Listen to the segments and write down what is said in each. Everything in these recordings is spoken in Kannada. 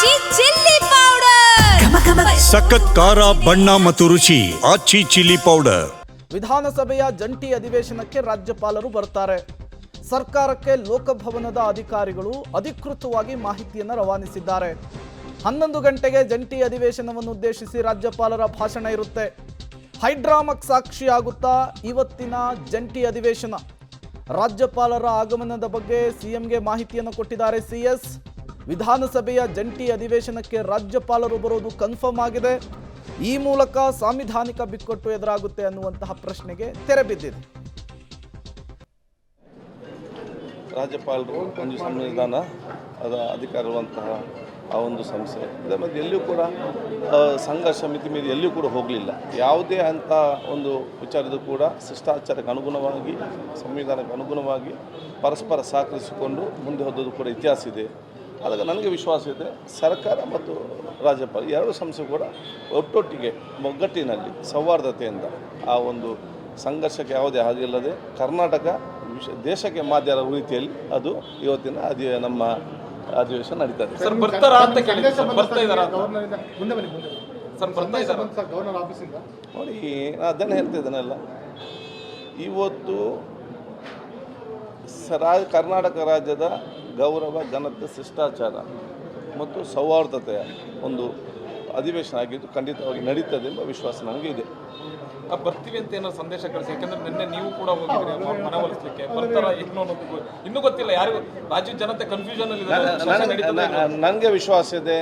ಆಚಿ ಚಿಲ್ಲಿ ಪೌಡರ್ ಸಖತ್ ಖಾರ ಬಣ್ಣ ಮತ್ತು ರುಚಿ ಆಚಿ ಚಿಲ್ಲಿ ಪೌಡರ್. ವಿಧಾನಸಭೆಯ ಜಂಟಿ ಅಧಿವೇಶನಕ್ಕೆ ರಾಜ್ಯಪಾಲರು ಬರ್ತಾರೆ. ಸರ್ಕಾರಕ್ಕೆ ಲೋಕಭವನದ ಅಧಿಕಾರಿಗಳು ಅಧಿಕೃತವಾಗಿ ಮಾಹಿತಿಯನ್ನು ರವಾನಿಸಿದ್ದಾರೆ. 11 ಗಂಟೆಗೆ ಜಂಟಿ ಅಧಿವೇಶನವನ್ನು ಉದ್ದೇಶಿಸಿ ರಾಜ್ಯಪಾಲರ ಭಾಷಣ ಇರುತ್ತೆ. ಹೈಡ್ರಾಮಕ್ ಸಾಕ್ಷಿಯಾಗುತ್ತಾ ಇವತ್ತಿನ ಜಂಟಿ ಅಧಿವೇಶನ. ರಾಜ್ಯಪಾಲರ ಆಗಮನದ ಬಗ್ಗೆ ಸಿಎಂಗೆ ಮಾಹಿತಿಯನ್ನು ಕೊಟ್ಟಿದ್ದಾರೆ ಸಿಎಸ್. ವಿಧಾನಸಭೆಯ ಜಂಟಿ ಅಧಿವೇಶನಕ್ಕೆ ರಾಜ್ಯಪಾಲರು ಬರೋದು ಕನ್ಫರ್ಮ್ ಆಗಿದೆ. ಈ ಮೂಲಕ ಸಾಂವಿಧಾನಿಕ ಬಿಕ್ಕಟ್ಟು ಎದುರಾಗುತ್ತೆ ಅನ್ನುವಂತಹ ಪ್ರಶ್ನೆಗೆ ತೆರೆ ಬಿದ್ದಿದೆ. ರಾಜ್ಯಪಾಲರು ಒಂದು ಸಂವಿಧಾನ ಅದ ಅಧಿಕಾರವಂತಹ ಆ ಒಂದು ಸಂಸ್ಥೆ ಇದರ ಮಧ್ಯೆ ಎಲ್ಲಿಯೂ ಕೂಡ ಸಂಘರ್ಷ ಮಿತಿ ಮೀರಿ ಎಲ್ಲಿಯೂ ಕೂಡ ಹೋಗಲಿಲ್ಲ. ಯಾವುದೇ ಅಂಥ ಒಂದು ವಿಚಾರದ್ದು ಕೂಡ ಶಿಷ್ಟಾಚಾರಕ್ಕೆ ಅನುಗುಣವಾಗಿ ಸಂವಿಧಾನಕ್ಕೆ ಅನುಗುಣವಾಗಿ ಪರಸ್ಪರ ಸಹಕರಿಸಿಕೊಂಡು ಮುಂದೆ ಹೋದದ್ದು ಕೂಡ ಇತಿಹಾಸ ಇದೆ. ಆದಾಗ ನನಗೆ ವಿಶ್ವಾಸ ಇದೆ ಸರ್ಕಾರ ಮತ್ತು ರಾಜ್ಯಪಾಲ ಎರಡು ಸಂಸ್ಥೆ ಕೂಡ ಒಟ್ಟೊಟ್ಟಿಗೆ ಒಗ್ಗಟ್ಟಿನಲ್ಲಿ ಸೌಹಾರ್ದತೆಯಿಂದ ಆ ಒಂದು ಸಂಘರ್ಷಕ್ಕೆ ಯಾವುದೇ ಹಾಗಿಲ್ಲದೆ ಕರ್ನಾಟಕ ದೇಶಕ್ಕೆ ಮಾದರಿಯ ರೀತಿಯಲ್ಲಿ ಅದು ಇವತ್ತಿನ ನಮ್ಮ ಅಧಿವೇಶನ ನಡೀತದೆ. ಸರ್ ಬರ್ತಾರಾ ಅಂತ ಕೇಳಿದ್ರೆ ಸರ್ ಬರ್ತಾ ಇದ್ದಾರಾ ಸರ್ ಬರ್ತಾ ಇದ್ದಾರಾ ನೋಡಿ, ನಾನು ಅದನ್ನು ಹೇಳ್ತಾ ಇದ್ದೇನಲ್ಲ, ಇವತ್ತು ಕರ್ನಾಟಕ ರಾಜ್ಯದ ಗೌರವ ಘನತೆ ಶಿಷ್ಟಾಚಾರ ಮತ್ತು ಸೌಹಾರ್ದತೆಯ ಒಂದು ಅಧಿವೇಶನ ಆಗಿದ್ದು ಖಂಡಿತವಾಗಿ ನಡೀತದೆ ಎಂಬ ವಿಶ್ವಾಸ ನನಗೆ ಇದೆ. ಬರ್ತೀವಿ ಅಂತ ಏನೋ ಸಂದೇಶ ಕಳಿಸಿ, ಯಾಕಂದ್ರೆ ನಿನ್ನೆ ನೀವು ಕೂಡ ಹೋಗಿದ್ರಿ ಮನವೊಲಿಸಲಿಕ್ಕೆ. ಬರ್ತಾರ ಇನ್ನೂ ಗೊತ್ತಿಲ್ಲ ಯಾರಿಗೂ. ರಾಜ್ಯ ಜನತೆ ಕನ್ಫ್ಯೂಷನ್ ಅಲ್ಲಿ. ನನಗೆ ವಿಶ್ವಾಸ ಇದೆ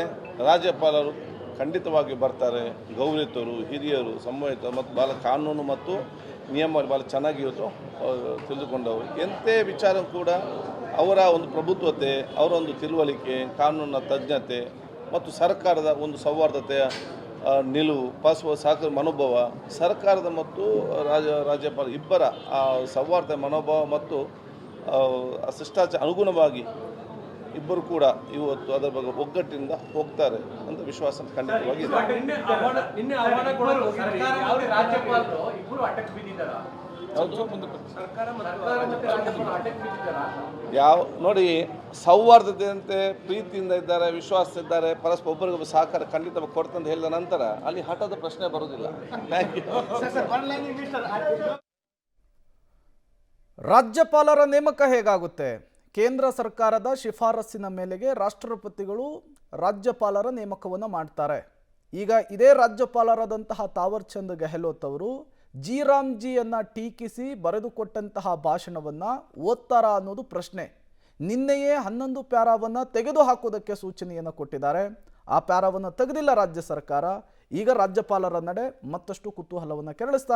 ರಾಜ್ಯಪಾಲರು ಖಂಡಿತವಾಗಿ ಬರ್ತಾರೆ. ಗೌರವಿತರು, ಹಿರಿಯರು, ಸಂವಹಿತ ಮತ್ತು ಭಾಳ ಕಾನೂನು ಮತ್ತು ನಿಯಮ ಭಾಳ ಚೆನ್ನಾಗಿ ಇವತ್ತು ತಿಳಿದುಕೊಂಡವರು. ಎಂಥೇ ವಿಚಾರ ಕೂಡ ಅವರ ಒಂದು ಪ್ರಭುತ್ವತೆ, ಅವರ ಒಂದು ತಿಳುವಳಿಕೆ, ಕಾನೂನಿನ ತಜ್ಞತೆ ಮತ್ತು ಸರ್ಕಾರದ ಒಂದು ಸೌಹಾರ್ದತೆಯ ನಿಲುವು, ಪರಸ್ಪರ ಸಹಕಾರ ಮನೋಭಾವ, ಸರ್ಕಾರದ ಮತ್ತು ರಾಜ್ಯಪಾಲ ಇಬ್ಬರ ಆ ಸೌಹಾರ್ದ ಮನೋಭಾವ ಮತ್ತು ಶಿಷ್ಟಾಚಾರ ಅನುಗುಣವಾಗಿ ಇಬ್ಬರು ಕೂಡ ಇವತ್ತು ಅದರ ಬಗ್ಗೆ ಒಗ್ಗಟ್ಟಿನಿಂದ ಹೋಗ್ತಾರೆ ಅಂತ ವಿಶ್ವಾಸ ಖಂಡಿತವಾಗಿ ಇದೆ. ನೋಡಿ, ಸೌಹಾರ್ದತೆಯಂತೆ ಪ್ರೀತಿಯಿಂದ ಇದ್ದಾರೆ, ವಿಶ್ವಾಸ ಇದ್ದಾರೆ, ಪರಸ್ಪರ ಒಬ್ಬರಿಗೊಬ್ಬರು ಸಹಕಾರ ಖಂಡಿತ ಕೊಡ್ತಂತ ಹೇಳಿದ ನಂತರ ಅಲ್ಲಿ ಹಠದ ಪ್ರಶ್ನೆ ಬರುವುದಿಲ್ಲ. ರಾಜ್ಯಪಾಲರ ನೇಮಕ ಹೇಗಾಗುತ್ತೆ? ಕೇಂದ್ರ ಸರ್ಕಾರದ ಶಿಫಾರಸ್ಸಿನ ಮೇಲೆಗೆ ರಾಷ್ಟ್ರಪತಿಗಳು ರಾಜ್ಯಪಾಲರ ನೇಮಕವನ್ನು ಮಾಡ್ತಾರೆ. ಈಗ ಇದೇ ರಾಜ್ಯಪಾಲರಾದಂತಹ ತಾವರ್ ಚಂದ್ ಗೆಹ್ಲೋಟ್ ಅವರು ಜೀರಾಮ್ಜಿಯನ್ನು ಟೀಕಿಸಿ ಬರೆದುಕೊಟ್ಟಂತಹ ಭಾಷಣವನ್ನು ಓದ್ತಾರಾ ಅನ್ನೋದು ಪ್ರಶ್ನೆ. ನಿನ್ನೆಯೇ 11 ಪ್ಯಾರಾವನ್ನು ತೆಗೆದು ಹಾಕೋದಕ್ಕೆ ಸೂಚನೆಯನ್ನು ಕೊಟ್ಟಿದ್ದಾರೆ. ಆ ಪ್ಯಾರಾವನ್ನು ತೆಗೆದಿಲ್ಲ ರಾಜ್ಯ ಸರ್ಕಾರ. ಈಗ ರಾಜ್ಯಪಾಲರ ನಡೆ ಮತ್ತಷ್ಟು ಕುತೂಹಲವನ್ನು ಕೆರಳಿಸ್ತಾ